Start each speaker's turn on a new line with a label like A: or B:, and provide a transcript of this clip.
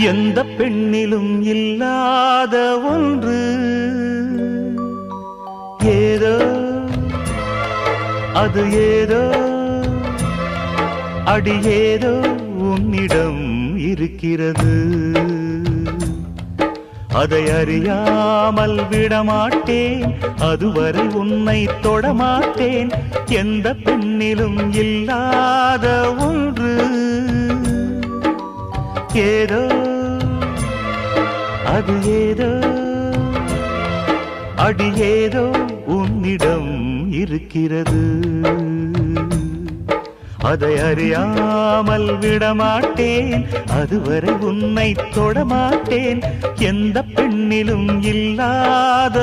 A: எந்த பெண்ணிலும் இல்லாத ஒன்று ஏதோ அது ஏதோ அடி ஏதோ உன்னிடம் இருக்கிறது அதை அறியாமல் விடமாட்டேன் அதுவரை உன்னை தொடமாட்டேன் எந்த பெண்ணிலும் இல்லாத ஒன்று ஏதோ அது ஏதோ அடி ஏதோ உன்னிடம் இருக்கிறது அதை அறியாமல் விடமாட்டேன் அதுவரை உன்னை தொடமாட்டேன் எந்த பெண்ணிலும் இல்லாத